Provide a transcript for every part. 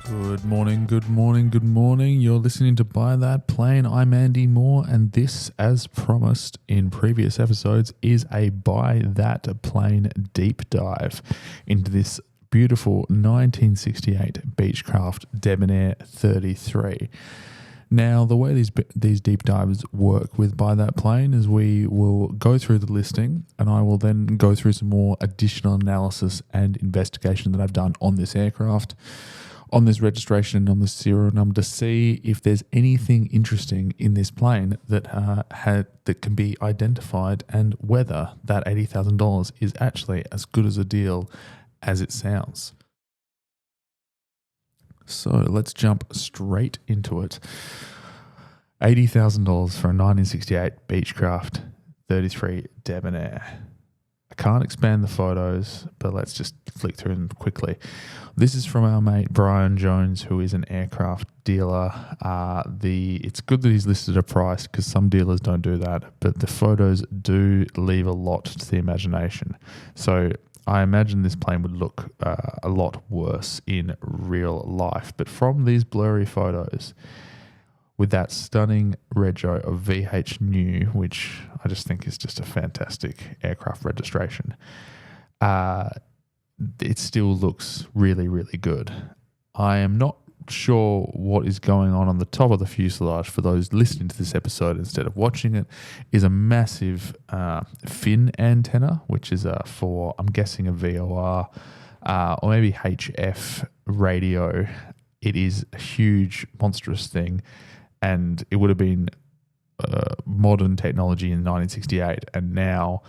Good morning, good morning, good morning. You're listening to Buy That Plane. I'm Andy Moore, and this, as promised in previous episodes, is a Buy That Plane deep dive into this beautiful 1968 Beechcraft Debonair 33. Now, the way these deep dives work with Buy That Plane is we will go through the listing, and I will then go through some more additional analysis and investigation that I've done on this aircraft, on this registration and on the serial number, to see if there's anything interesting in this plane that that can be identified, and whether that $80,000 is actually as good as a deal as it sounds. So let's jump straight into it. $80,000 for a 1968 Beechcraft 33 Debonair. I can't expand the photos, but let's just flick through them quickly. This is from our mate Brian Jones, who is an aircraft dealer. It's good that he's listed a price, because some dealers don't do that, but the photos do leave a lot to the imagination. So I imagine this plane would look a lot worse in real life. But from these blurry photos, with that stunning rego of VH-NEW, which I just think is just a fantastic aircraft registration, it still looks really, really good. I am not sure what is going on the top of the fuselage. For those listening to this episode instead of watching it, is a massive fin antenna, which is for, I'm guessing, a VOR or maybe HF radio. It is a huge, monstrous thing, and it would have been modern technology in 1968, and now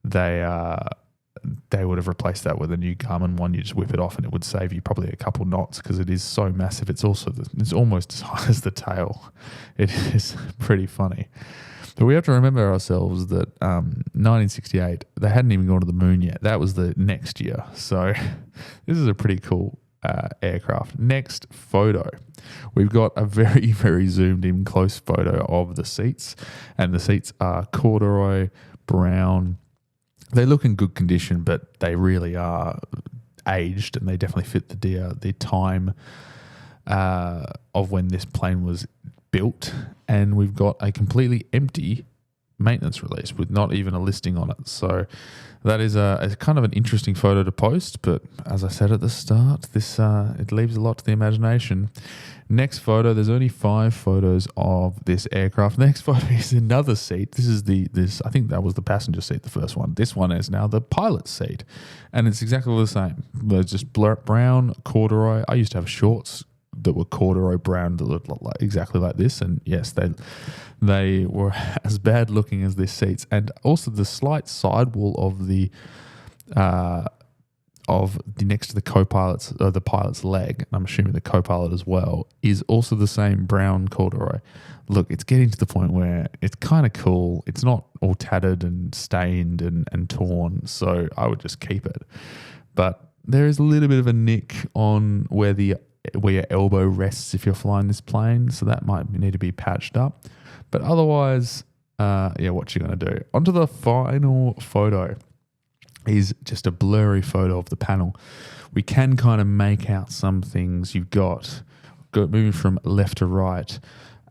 they would have replaced that with a new Garmin one. You just whip it off and it would save you probably a couple knots, because it is so massive. It's almost as high as the tail. It is pretty funny. But we have to remember ourselves that 1968, they hadn't even gone to the moon yet. That was the next year. So this is a pretty cool aircraft. Next photo. We've got a very, very zoomed in close photo of the seats, and the seats are corduroy brown. They look in good condition, but they really are aged, and they definitely fit the time of when this plane was built. And we've got a completely empty maintenance release with not even a listing on it. So that is a kind of an interesting photo to post, but as I said at the start, this it leaves a lot to the imagination. Next photo, there's only 5 photos of this aircraft. Next photo is another seat. This is I think that was the passenger seat, the first one. This one is now the pilot's seat, and it's exactly the same. They're just brown corduroy. I used to have shorts that were corduroy brown that looked exactly like this, and yes, they were as bad looking as this seats. And also the slight sidewall of the next to the co-pilot's, the pilot's leg, and I'm assuming the co-pilot as well, is also the same brown corduroy. Look, it's getting to the point where it's kind of cool. It's not all tattered and stained and torn, so I would just keep it. But there is a little bit of a nick on where your elbow rests if you're flying this plane, so that might need to be patched up. But otherwise, what you're going to do. Onto the final photo is just a blurry photo of the panel. We can kind of make out some things. You've got moving from left to right,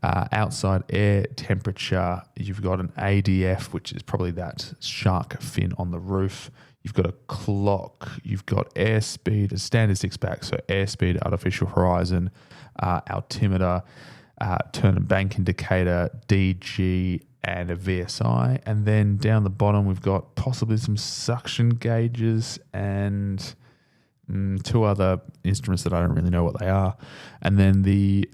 outside air temperature. You've got an ADF, which is probably that shark fin on the roof. You've got a clock. You've got airspeed, a standard 6-pack, so airspeed, artificial horizon, altimeter, turn and bank indicator, DG, and a VSI. And then down the bottom, we've got possibly some suction gauges and 2 other instruments that I don't really know what they are. And then the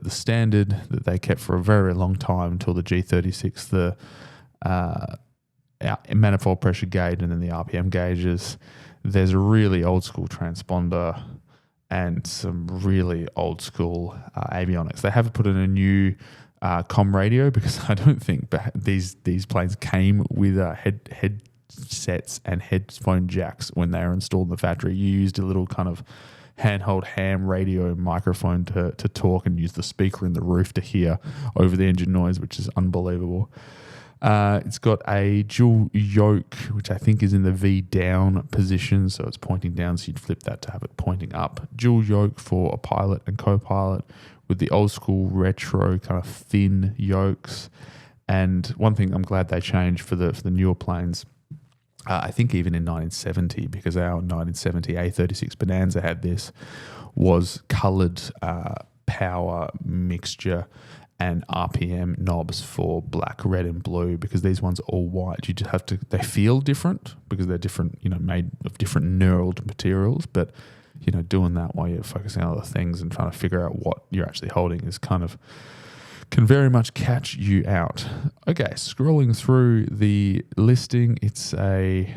standard that they kept for a very, very long time until the G36, the manifold pressure gauge, and then the RPM gauges. There's a really old school transponder and some really old school avionics. They have put in a new comm radio, because I don't think these planes came with headsets and headphone jacks when they were installed in the factory. You used a little kind of handheld ham radio microphone to talk, and use the speaker in the roof to hear over the engine noise, which is unbelievable. It's got a dual yoke, which I think is in the V down position, so it's pointing down, so you'd flip that to have it pointing up. Dual yoke for a pilot and co-pilot with the old school retro kind of thin yokes. And one thing I'm glad they changed for the newer planes, I think even in 1970, because our 1970 A36 Bonanza had this, was coloured power mixture and RPM knobs for black, red, and blue, because these ones are all white. You just have to, they feel different because they're different, made of different knurled materials. But, doing that while you're focusing on other things and trying to figure out what you're actually holding is can very much catch you out. Okay, scrolling through the listing, it's a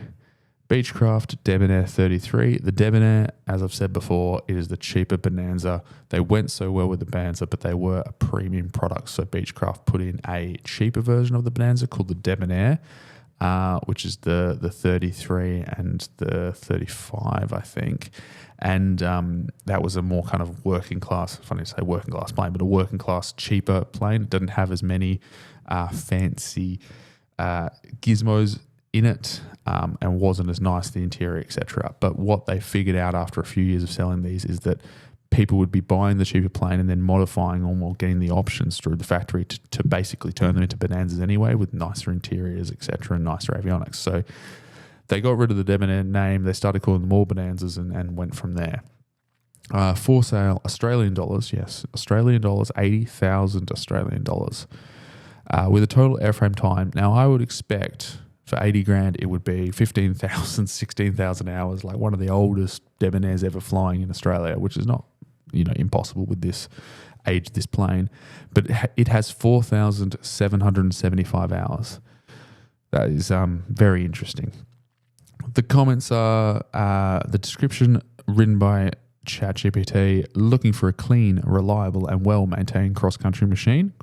Beechcraft Debonair 33. The Debonair, as I've said before, it is the cheaper Bonanza. They went so well with the Bonanza, but they were a premium product. So Beechcraft put in a cheaper version of the Bonanza called the Debonair, which is the 33 and the 35, I think. And that was a more kind of working class, funny to say working class plane, but a working class cheaper plane. It doesn't have as many fancy gizmos in it, and wasn't as nice, the interior, etc. But what they figured out after a few years of selling these is that people would be buying the cheaper plane and then modifying them or getting the options through the factory to basically turn them into Bonanzas anyway, with nicer interiors, etc., and nicer avionics. So they got rid of the Debonair name, they started calling them all Bonanzas, and went from there. For sale, Australian dollars, yes, Australian dollars, 80,000 Australian dollars, with a total airframe time. Now, I would expect for 80 grand, it would be 15,000, 16,000 hours, like one of the oldest Debonairs ever flying in Australia, which is not, impossible with this age, this plane. But it has 4,775 hours. That is very interesting. The comments are the description written by ChatGPT, looking for a clean, reliable and well-maintained cross-country machine, ?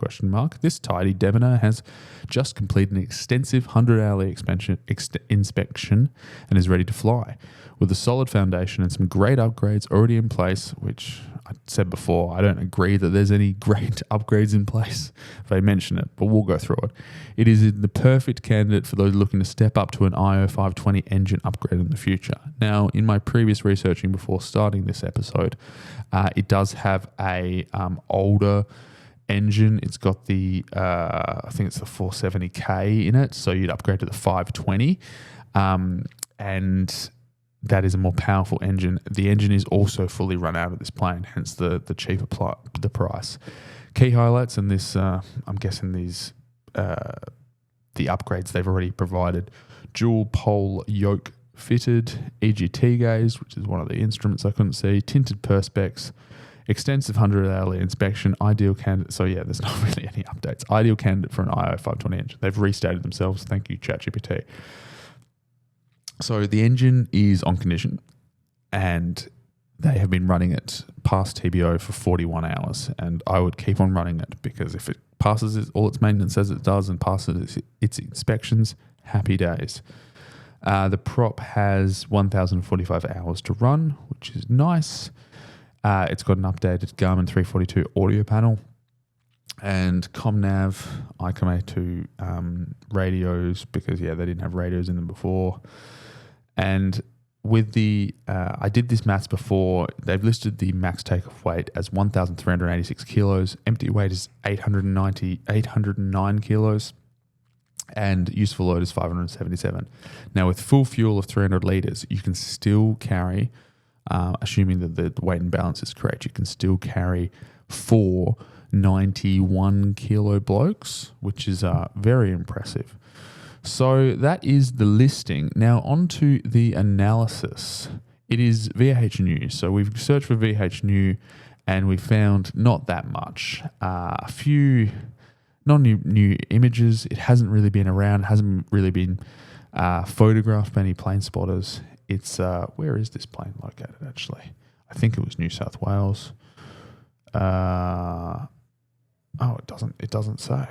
This tidy Debonair has just completed an extensive 100-hourly inspection and is ready to fly. With a solid foundation and some great upgrades already in place, which I said before, I don't agree that there's any great upgrades in place if they mention it, but we'll go through it. It is the perfect candidate for those looking to step up to an IO 520 engine upgrade in the future. Now, in my previous researching before starting this episode, it does have a older engine. It's got the, I think it's the 470K in it, so you'd upgrade to the 520, and that is a more powerful engine. The engine is also fully run out of this plane, hence the cheaper the price. Key highlights in this, I'm guessing these, the upgrades they've already provided: dual pole yoke fitted, EGT gaze, which is one of the instruments I couldn't see, tinted perspex, extensive 100-hourly inspection, ideal candidate. So yeah, there's not really any updates. Ideal candidate for an IO 520 engine. They've restated themselves. Thank you, ChatGPT. So the engine is on condition, and they have been running it past TBO for 41 hours, and I would keep on running it, because if it passes all its maintenance as it does and passes its inspections, happy days. The prop has 1,045 hours to run, which is nice. It's got an updated Garmin 342 audio panel and ComNav, ICOM-A2 radios, because they didn't have radios in them before. And with the, I did this maths before, they've listed the max takeoff weight as 1,386 kilos. Empty weight is 809 kilos. And useful load is 577. Now, with full fuel of 300 litres, you can still carry, assuming that the weight and balance is correct, you can still carry 4 91 kilo blokes, which is very impressive. So that is the listing. Now on to the analysis. It is VH-NEW. So we've searched for VH-NEW and we found not that much. A few non-new images. It hasn't really been around. It hasn't really been photographed by any plane spotters. It's, where is this plane located actually? I think it was New South Wales. It doesn't say.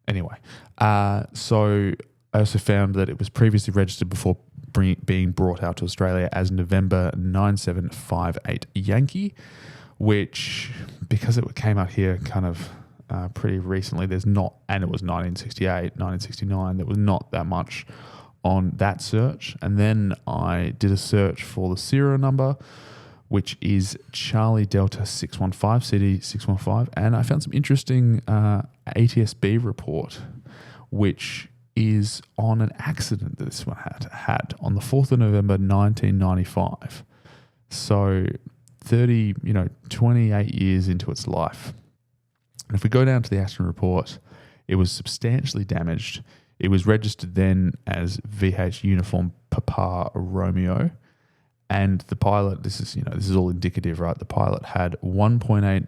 Anyway, so I also found that it was previously registered before being brought out to Australia as November 9758 Yankee, which, because it came out here kind of pretty recently. There's not, and it was 1968, 1969. There was not that much on that search. And then I did a search for the serial number, which is Charlie Delta 615 CD615, and I found some interesting ATSB report, which is on an accident that this one had on the 4th of November 1995. So 28 years into its life. And if we go down to the accident report, it was substantially damaged. It was registered then as VH Uniform Papa Romeo. And the pilot, this is all indicative, right? The pilot had 1.8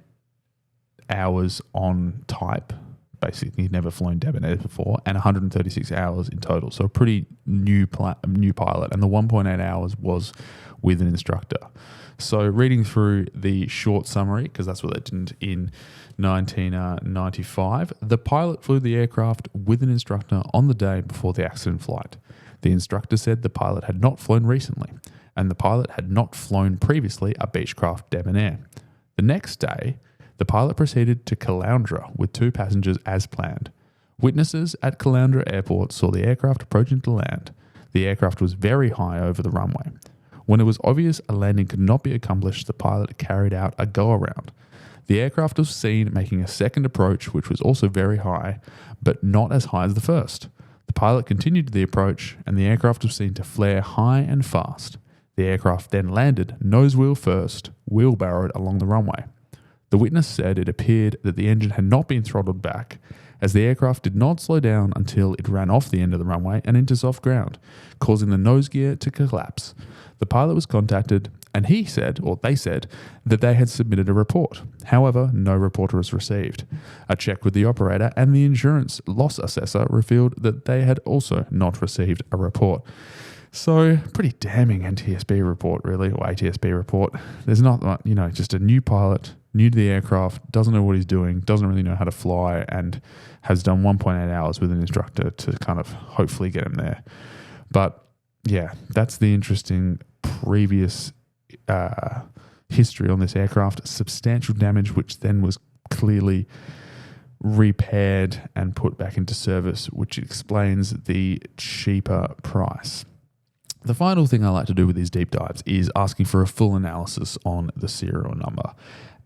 hours on type. Basically, he'd never flown Debonair before, and 136 hours in total. So a pretty new pilot, and the 1.8 hours was with an instructor. So reading through the short summary, because that's what they did in 1995, the pilot flew the aircraft with an instructor on the day before the accident flight. The instructor said the pilot had not flown recently, and the pilot had not flown previously a Beechcraft Debonair. The next day, the pilot proceeded to Caloundra with 2 passengers as planned. Witnesses at Caloundra Airport saw the aircraft approaching to land. The aircraft was very high over the runway. When it was obvious a landing could not be accomplished, the pilot carried out a go-around. The aircraft was seen making a second approach, which was also very high, but not as high as the first. The pilot continued the approach, and the aircraft was seen to flare high and fast. The aircraft then landed, nose wheel first, wheelbarrowed along the runway. The witness said it appeared that the engine had not been throttled back, as the aircraft did not slow down until it ran off the end of the runway and into soft ground, causing the nose gear to collapse. The pilot was contacted, and they said that they had submitted a report. However, no report was received. A check with the operator and the insurance loss assessor revealed that they had also not received a report. So, pretty damning NTSB report, really, or ATSB report. There's not, just a new pilot, new to the aircraft, doesn't know what he's doing, doesn't really know how to fly, and has done 1.8 hours with an instructor to kind of hopefully get him there. But yeah, that's the interesting previous history on this aircraft. Substantial damage, which then was clearly repaired and put back into service, which explains the cheaper price. The final thing I like to do with these deep dives is asking for a full analysis on the serial number.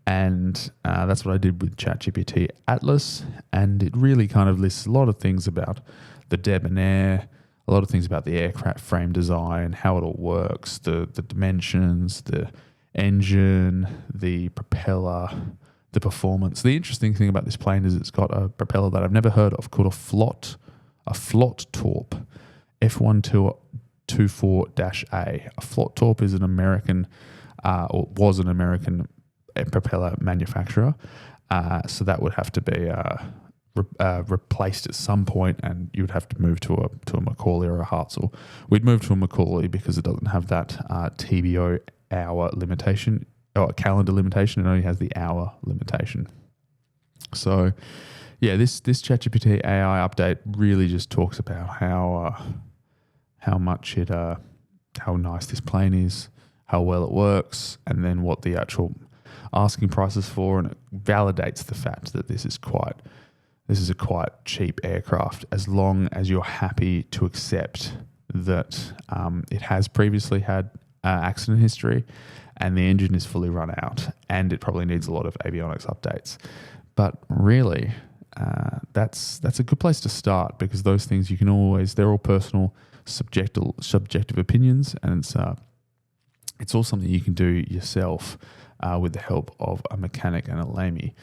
And that's what I did with ChatGPT Atlas. And it really kind of lists a lot of things about the Debonair, a lot of things about the aircraft frame design, how it all works, the dimensions, the engine, the propeller, the performance. The interesting thing about this plane is it's got a propeller that I've never heard of called a Flot Torp F1224-A. A Flot Torp is an American, or was an American propeller manufacturer. So that would have to be replaced at some point, and you would have to move to a Macaulay or a Hartzell. We'd move to a Macaulay because it doesn't have that TBO hour limitation or calendar limitation. It only has the hour limitation. So yeah, this ChatGPT AI update really just talks about how much how nice this plane is, how well it works, and then what the actual asking price is for, and it validates the fact that this is a quite cheap aircraft, as long as you're happy to accept that it has previously had accident history and the engine is fully run out and it probably needs a lot of avionics updates. But really, that's a good place to start, because those things they're all personal, subjective opinions, and it's all something you can do yourself with the help of a mechanic and a lamey.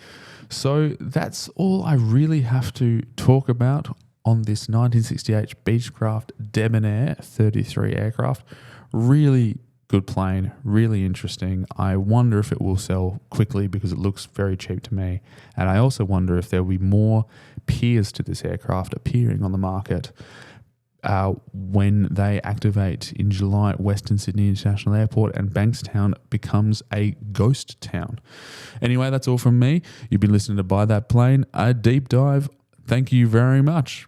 So that's all I really have to talk about on this 1968 Beechcraft Debonair 33 aircraft. Really good plane, really interesting. I wonder if it will sell quickly because it looks very cheap to me. And I also wonder if there will be more peers to this aircraft appearing on the market when they activate in July at Western Sydney International Airport and Bankstown becomes a ghost town. Anyway, that's all from me. You've been listening to Buy That Plane, a deep dive. Thank you very much.